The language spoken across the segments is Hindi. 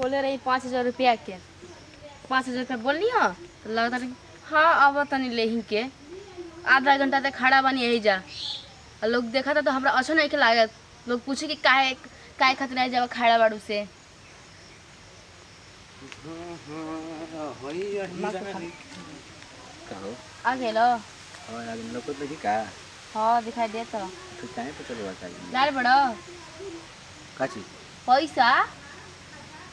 बोले रही 5,000 रुपया के 5,000 रुपया बोलनी हो तो लगता रही हाँ अब तनी ले के आधा घंटा तक खड़ा बनी यही जा और लोग देखा था तो हमरा अच्छा नहीं लागत। लोग पूछे कि काहे काहे खातिर नहीं जाओ खड़ा बाड़ू से। आ गेलो हाँ दिखाई दे तो लाल बड़ो पैसा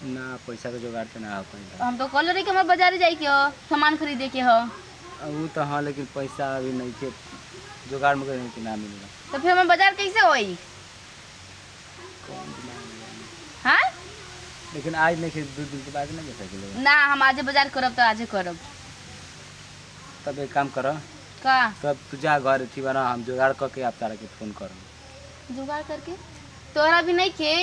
ना पैसा के जुगाड़ तो ना हो पाएगा। हम तो कल रही कि हमारे बाजार जाए के हो सामान खरीदे के हो। वो तो हाँ लेकिन पैसा अभी नहीं के जुगाड़ में नहीं कि ना मिलेगा तो फिर हमारे बाजार कैसे होई? हाँ लेकिन आज नहीं 2 दिन के बाद नहीं जा सकेगा ना हम आज बाजार करब तो आज करब। तब एक काम करो का तब तू जा घर थी बना हम जुगाड़ करके आप तारा के फोन करो। जुगाड़ करके तोहरा भी नहीं खे?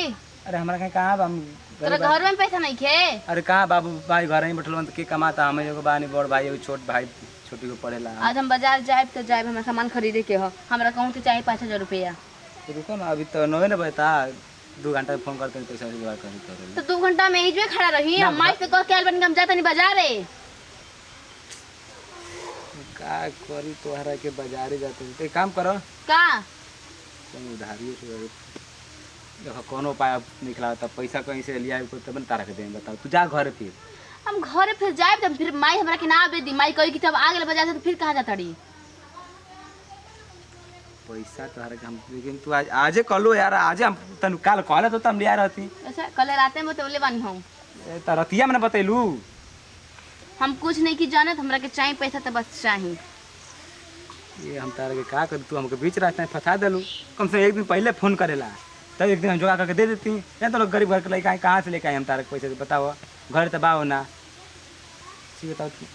अरे हमारा कहीं कहाँ हम तोरा घर में पैसा नहीं खे? अरे कहाँ बाबू भाई घर ही बैठल के कमाता हमें एगो बानी बड़ भाई एगो छोट भाई छोटी को पढ़ेला। आज हम बाजार जाए तो जाए हमारा सामान खरीदे के हो हमरा कहूँ तो चाहिए 5,000 रुपया। तो रुको ना अभी तो 9 ना बता 2 घंटा में फोन करते पैसा जुगाड़ कर तो 2 घंटा में ही खड़ा रही हम माई से कह के बन के हम जाता नहीं बाजार है का करी तोहरा के बाजारे जाते एक काम करो का उधारी देखो कोनो उपाय निकला तब पैसा कहीं से लिया तब तारा के दें बताओ तू जा घर फिर हम घरे फिर जाए तब फिर माई हमरा के ना दे दी माई कही कि तब आ गेल बाजार से तो फिर कहाँ जाता रही पैसा तोहरा के हम लेकिन तू आजे कलो यार आजे हम तनु काल कहले तो हम लिया रहती। अच्छा कल रात में तो ले बानी हम त रतिया में बतैलू हम कुछ नहीं की जानत हमरा के चाहिए पैसा तो बस चाहिए। ये हम तारा के का कर तू हमके बीच रास्ते में फंसा देलू कम से 1 दिन पहले फोन करेला तब 1 दिन हम जुगा करके दे देती या तो लोग गरीब घर के लड़का कहाँ से लेके आए हम तारा के पैसे बताओ घर तो बाओ ना ठीक बताओ तू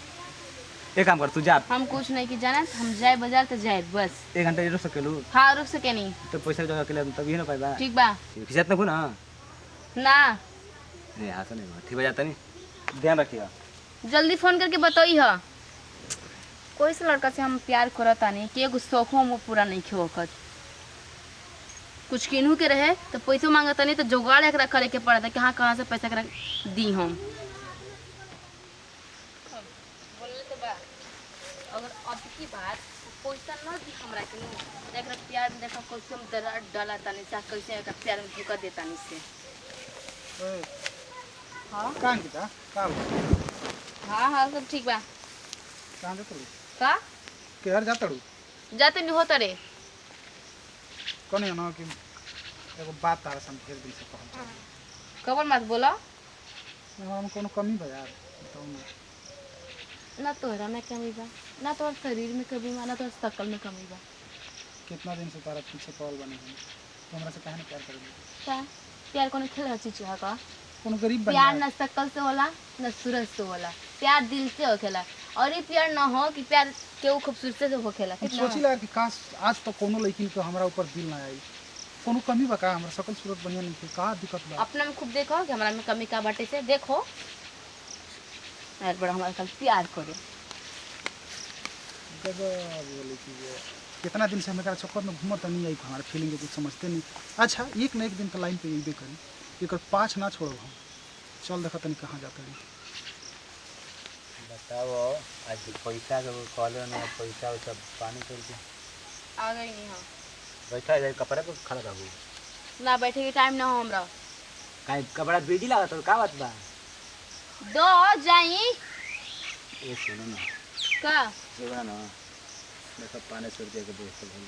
एक काम कर तू जा हम कुछ नहीं की जानत हम जाए बाजार तो जाए बस 1 घंटा रुक सकेलू हाँ रुक सके नहीं तो पैसा जुगा के लिए तभी ना पाएगा ठीक बा खिजात ना ना ना नहीं हाँ नहीं ठीक हो जाता नहीं ध्यान रखिएगा जल्दी फोन करके बताई है कोई से लड़का से हम प्यार करता नहीं कि एगो शौखों में पूरा नहीं खे वक्त कुछ किन्हू के रहे तो पैसे मांगता नहीं तो जुगाड़ एक करे के पड़ता कि हाँ कहाँ से पैसा दी हम अगर अब की बात पैसा न दी हमरा के देख प्यार में देखो कैसे हम दरार डाला तानी सा कैसे एक प्यार में धोखा देता नहीं से हां कान की था का हां हां सब ठीक बा कान जाता रू का केहर जाता रू जाते नहीं होता रे कोने ना कि एगो बात तारा सम ढेर दिन से कहल कबर मत बोला हम कोनो कमी बा यार बताओ ना ना तोहरा में कमी बा ना तोहर शरीर में कमी बा ना तोहर शकल में कमी बा। कितना दिन से तारा पीछे पड़ल बने हम तो हमरा से काहे ना प्यार करेगी का प्यार कोनो खेल चीज है का कोनो गरीब बन प्यार ना शकल से होला ना सूरज से होला प्यार दिल से होखेला और ये प्यार ना हो कि प्यार केहू खूबसूरती से होखेला हम सोचिला कि काश आज तो कोनो लड़की के हमरा ऊपर दिल ना आई कोनो कमी बा का हमरा शकल सूरत बढ़िया नहीं का दिक्कत बा अपना में खूब देखो कि हमरा में कमी का बाटे से देखो यार बड़ा हमारे साथ प्यार करो गजब बोले कि कितना दिन से हम एकरा चक्कर में घूमत नहीं आई हमारा फीलिंग के कुछ समझते नहीं। अच्छा एक ना एक दिन तो लाइन पे अइबे करी एकर पाछ ना छोड़ो हम चल देखा तनी कहाँ जाता है बताओ आज पैसा के कॉले ना पैसा सब पानी छोड़ के आ गई नहीं हां बैठा जाए कपड़े पे खड़ा रहू ना बैठे के टाइम ना हो हमरा काहे कपड़ा बेडी लागत तो का बात बा दो जाई ए सुनो ना का एगो ना देखो पानी छोड़ के दोस्त भइल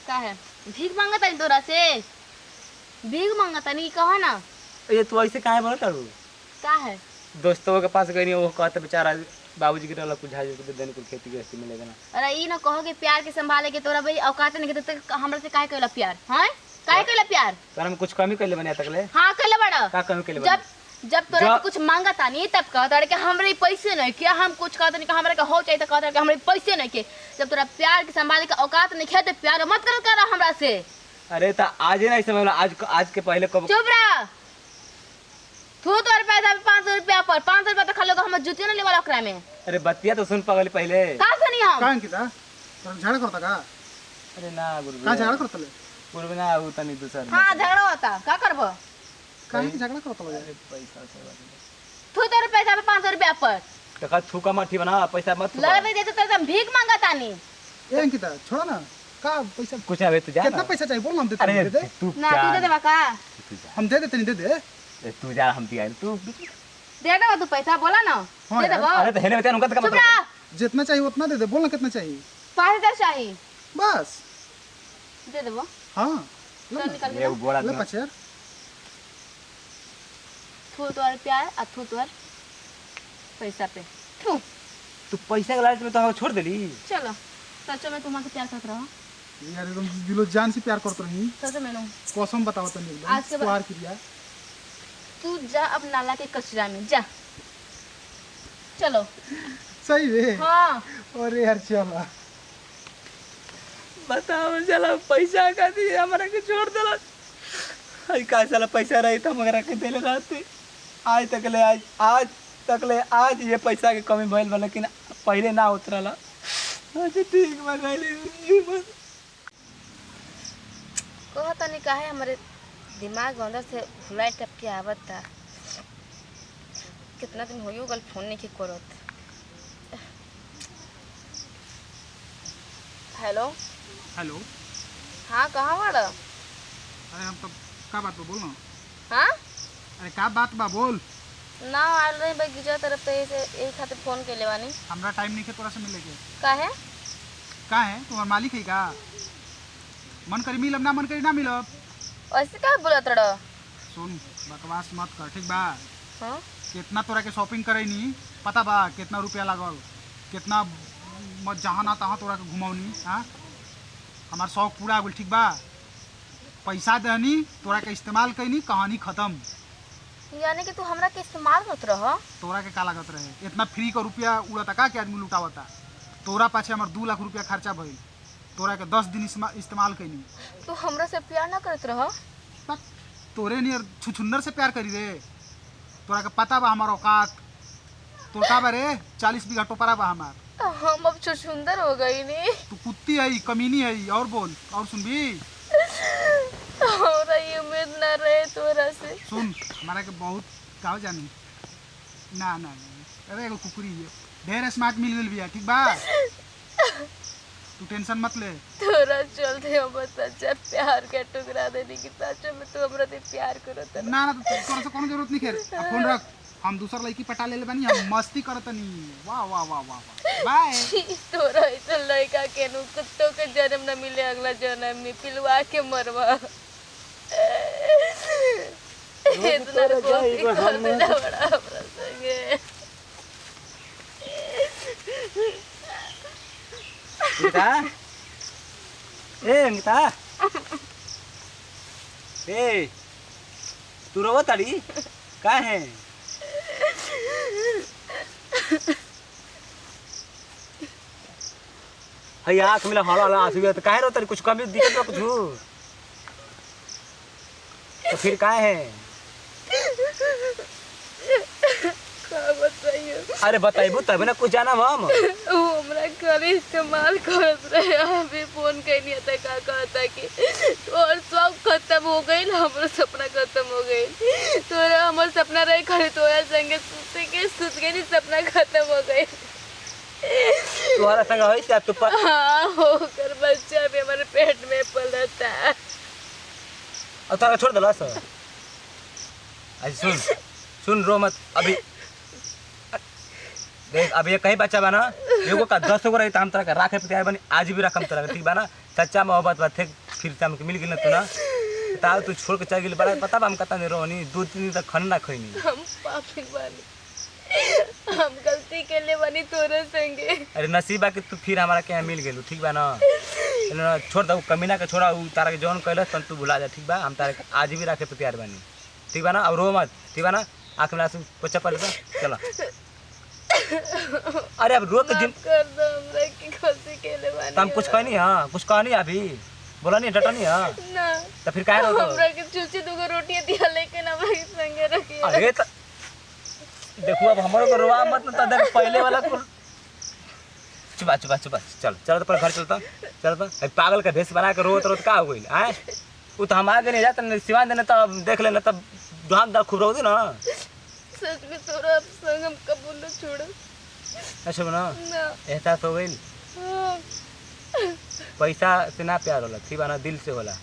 का है भीख मांगता नहीं तोरा से भीख मांगता नहीं कहा ना ये तू ऐसे काहे बोलत तारू का है दोस्तों के पास गई वो कहते बेचारा बाबूजी के रहला कुछ झाज के देने को खेती गृहस्थी मिलेगा ना। अरे ई ना कहो कि प्यार के संभाले के तोरा भाई औकात नहीं के तो हमरा से काहे कहला प्यार हैं काहे कहला प्यार तोरा में कुछ कमी कइले बने तकले हां कहला बड़ा का कमी कइले जब तोरा से कुछ मांगता नहीं तब कहता कि हमरे पैसे नहीं क्या हम कुछ कहता नहीं कि हमरा का हो चाहिए तो कहता कि हमरे पैसे नहीं के जब तोरा प्यार के संभाले के औकात नहीं है तो प्यार मत कर हमरा से। अरे त आज नहीं समझ आज के पहले कब चुप रह तू तोर पैसा 500 रुपया पर 500 रुपया तो खा लोग हम जुतियो ना लेवाला ओकरा में। अरे बतिया तो सुन पगली पहले का सुनी हम काहे की था झगड़ा करता का अरे ना गुरु का झगड़ा करता ले पूर्व ना उ तनी दूसर हां झगड़ा होता का करबो काहे के झगड़ा करत बजा? पैसा से तू तो पैसा पे 500 रुपया पर टका थूका मठी बना पैसा मत थूका। लग दे तो तुम भीख मांगा तानी। ए अंकिता छोड़ा ना, का पैसा कुछ ना बे तू जा कितना ना। पैसा चाहिए बोल ना, हम देते अरे हैं, दे दे। तू ना तू दे देबा का? तू जा हम दे देते नहीं, दे दे। तू जा हम दिया तू। दे देबा तू पैसा बोला ना। हाँ दे यार, देबा। अरे तो हेने बता उनका चुप रह। जितना चाहिए उतना दे दे, बोल ना कितना चाहिए 5000 चाहिए। बस। दे देबो। हाँ चल निकल ये के। बोला ले 5000। थू तोर प्यार आ थू तोर पैसा पे। थू तू पैसा के लालच में तो हम छोड़ देली। चलो सच में तुम्हारे प्यार करत रहो। यार एकदम दिलो जान से प्यार करत रही, सच में नो। कसम बताओ तनी एकदम आज के बाद- प्यार किया। तू जा अब नाला के कचरा में जा। चलो। सही है। हाँ अरे यार चला बताओ चला पैसा का दी हमारा के छोड़ देला। आई का साला पैसा रही तो मगर के देले रहते। आज तक ले आज ये पैसा के कमी भइल बा, लेकिन पहले ना उतरला। अच्छा ठीक बा गइले। कहो तनी काहे हमारे दिमाग अंदर से भुलाई टपके आवत था। कितना दिन हो गल फोन नहीं की करत। Hello hello. हाँ कहाँ बाड़ा? अरे हम तो का बात बा बोल ना। हाँ अरे का बात बा बोल। ना आल रही बगीचा तरफ से यही खातिर फोन के लेवानी। हमरा टाइम नहीं है तोरा से मिले के। काहे? का है तुम्हार मालिक है का? मन करी मिलब ना, मन करी ना मिलब। ऐसे का बोलत रह? सुन बकवास मत कर ठीक बा। हाँ कितना तोरा के शॉपिंग करे नी पता बा, कितना रुपया लागल, कितना मत जहाँ ना तहाँ तोरा के घुमौनी। हाँ हमार शौक पूरा हो गल ठीक बा। पैसा देनी तोरा के इस्तेमाल कैनी, कहानी खत्म। यानी कि तू हमरा के इस्तेमाल करत रह? तोरा के का लागत रहे? इतना फ्री का रुपया उड़ता का के आदमी लुटावता। तोरा पाछे हमार 2 लाख रुपया खर्चा भइल, तोरा के 10 दिन इस्तेमाल कैनी। तू हमरा से प्यार ना करत रह? बस तोरे नियर छुछुंदर से प्यार करी रे। तोरा के पता बा हमार औकात। तो का बा रे 40 बीघा टोपरा बा हमार। हम अब सुंदर हो गई नी। तू कुत्ती है, कमीनी है। और बोल और सुनबी। हमरा ये उम्मीद ना रहे तोरा से। सुन हमारा के बहुत का जानी ना ना अरे एगो कुकुरी है, ढेर स्मार्ट मिल गइल बिया ठीक बा। तू टेंशन मत ले। तोरा चलते हम सच्चा प्यार के टुकड़ा देने की सच में तू हमरा से प्यार करत रह? ना ना तोरा से कोनो जरूरत नहीं। खेर अब फोन रख, हम दूसर लड़की पटा ले बानी, हम मस्ती करतनी। वाह वाह वाह वाह वाह बाय। तोरा ऐसा लड़का के नु कुत्तों के जन्म न मिले अगला जन्म में पिलवा के मरवा। इतना दोस्ती कर देना बड़ा हमरा संगे। अंकिता ए अंकिता ए तू रोवा ताड़ी का है? हई आँख मिला हला हला आंसू तो काहे रोता? कुछ कमी दिक्कत बा कुछ? तो फिर का है? का बताइए? अरे बताइबू तब ना कुछ जाना हम। वो हमरा खाली इस्तेमाल करत रहे। अभी फोन कैनी था का कहता कि और सब खत्म हो गई, हमारा सपना खत्म हो गई। तोरा हमार सपना रहे खड़े तोरा संगे सुत गई, सपना खत्म हो गई। तुम्हारा संग होई से तू पर हाँ होकर बच्चा भी हमारे पेट में पलता। और तारा छोड़ दला सर। आज सुन सुन रो मत। अभी देख अभी ये कहीं बच्चा बना एगो का 10 गो रही हम तरह का राखे पे तैयार बनी। आज भी रकम तरह ठीक बा ना। सच्चा मोहब्बत बा थे फिर से हमके मिल गेल ना तू ना ताऊ तू छोड़ के चल गेल बड़ा पता बा हम कता नहीं रोनी 2-3 दिन तक खाना ना खइनी। हम पापी बानी, हम गलती के लिए बनी तोरे संगे। अरे नसीब बा कि तू फिर हमारा के यहाँ मिल गेलू ठीक बा ना। छोड़ दो कमीना के छोड़ा उ तारा के जौन कहलस तन तू भुला जा ठीक बा। हम तारा के आज भी राखे पे तैयार बनी ठीक बा ना। और रो मत ठीक बा ना। आँख में आंसू पोछा पड़ जा चलो। अरे अब रो के दिन कर दो हमरा की खुशी के लिए बानी। तुम कुछ कहनी? हाँ कुछ कहनी अभी बोला नहीं डटनी? हाँ ना तो फिर काहे रो? हमरा के चूची दुगो रोटियां दिया लेकिन हमरा के संगे रखिए। अरे तो देखो अब हमारे को रोवा मत ना। तो देख पहले वाला को चुपा चुपा चुपा चल चलो तो पर घर चलता चलो तो। अरे पागल का भेष बना के रोत रोत का हो गई आए? वो तो हम आगे नहीं जाते सिवा देने तब देख लेना तब दुहान दा खूब रहो ना। सच में तोरा संग हम कबूल न छोड़ अच्छा बना ना। एहसास हो गई। हाँ, पैसा से ना प्यार होला, ठीक बा ना, दिल से होला।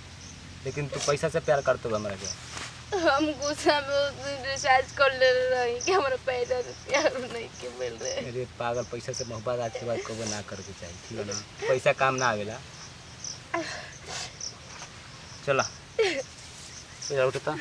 लेकिन तू पैसा से प्यार करते हो हमरा के। हम गुस्सा में उस दिन रिचार्ज कर ले रही कि हमारा पैसा रुपया नहीं के मिल रहे। अरे पागल, पैसा से मोहब्बत आज के बाद कबो ना करके चाहिए, ठीक है ना। पैसा काम ना आवेला। चला उठता